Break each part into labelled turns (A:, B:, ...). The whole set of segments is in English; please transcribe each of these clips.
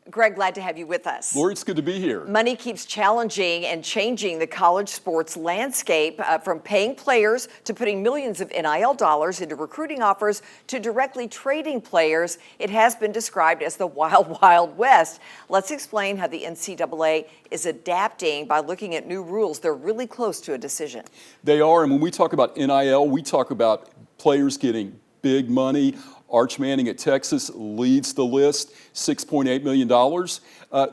A: Greg, glad to have you with us.
B: Lori, it's good to be here.
A: Money keeps challenging and changing the college sports landscape, from paying players to putting millions of NIL dollars into recruiting offers to directly trading players. It has been described as the wild, wild west. Let's explain how the NCAA is adapting by looking at new rules. They're really close to a decision.
B: They are, and when we talk about NIL, we talk about players getting big money. Arch Manning at Texas leads the list, $6.8 million.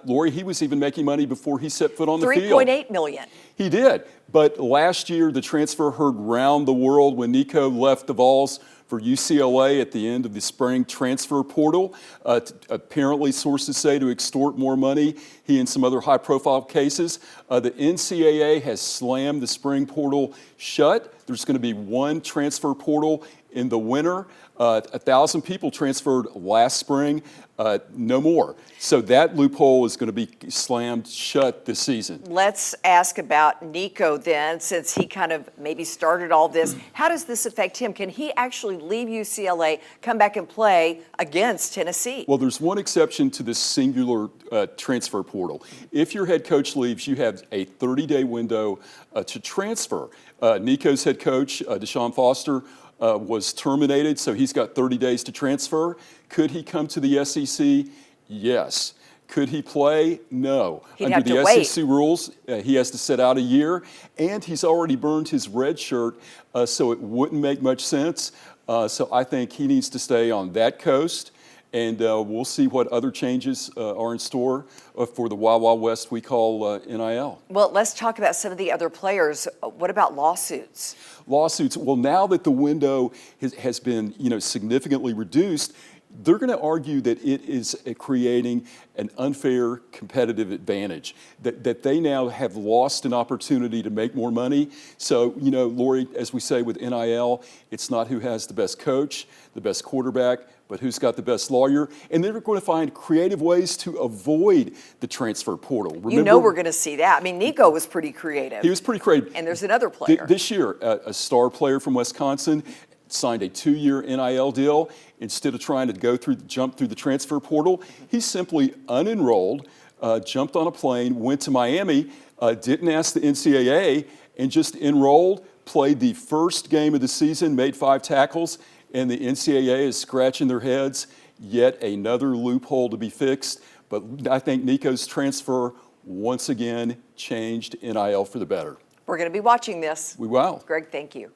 B: Lori, he was even making money before he set foot on the field.
A: $3.8 million.
B: He did, but last year the transfer heard round the world when Nico left the Vols for UCLA at the end of the spring transfer portal. Apparently, sources say to extort more money. He and some other high-profile cases. The NCAA has slammed the spring portal shut. There's going to be one transfer portal in the winter. 1,000 people transferred last spring, no more. So that loophole is going to be slammed shut this season.
A: Let's ask about Nico then, since he kind of maybe started all this. How does this affect him? Can he actually leave UCLA, come back and play against Tennessee?
B: Well, there's one exception to this singular transfer portal. If your head coach leaves, you have a 30-day window to transfer. Nico's head coach, DeShaun Foster, was terminated, so he's got 30 days to transfer. Could he come to the SEC? Yes. Could he play? No. Under the SEC rules, he has to sit out a year, and he's already burned his red shirt, so it wouldn't make much sense. So I think he needs to stay on that coast, and we'll see what other changes are in store for the Wild Wild West we call NIL.
A: Well, let's talk about some of the other players. What about lawsuits?
B: Lawsuits. Well, now that the window has been, significantly reduced, they're going to argue that it is creating an unfair competitive advantage, that they now have lost an opportunity to make more money. So, Lori, as we say with NIL, it's not who has the best coach, the best quarterback, but who's got the best lawyer. And they're going to find creative ways to avoid the transfer portal. Remember,
A: we're going to see that. I mean, Nico was pretty creative.
B: He was pretty creative.
A: And there's another player.
B: This year, a star player from Wisconsin signed a 2-year NIL deal. Instead of trying to jump through the transfer portal, he simply unenrolled, jumped on a plane, went to Miami, didn't ask the NCAA, and just enrolled, played the first game of the season, made 5 tackles, and the NCAA is scratching their heads. Yet another loophole to be fixed. But I think Nico's transfer once again changed NIL for the better.
A: We're going to be watching this.
B: We will.
A: Greg, thank you.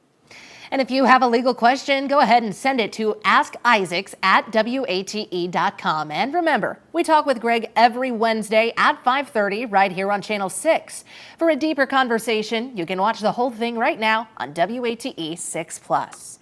C: And if you have a legal question, go ahead and send it to AskIsaacs@wate.com. And remember, we talk with Greg every Wednesday at 5:30 right here on Channel 6. For a deeper conversation, you can watch the whole thing right now on WATE 6+.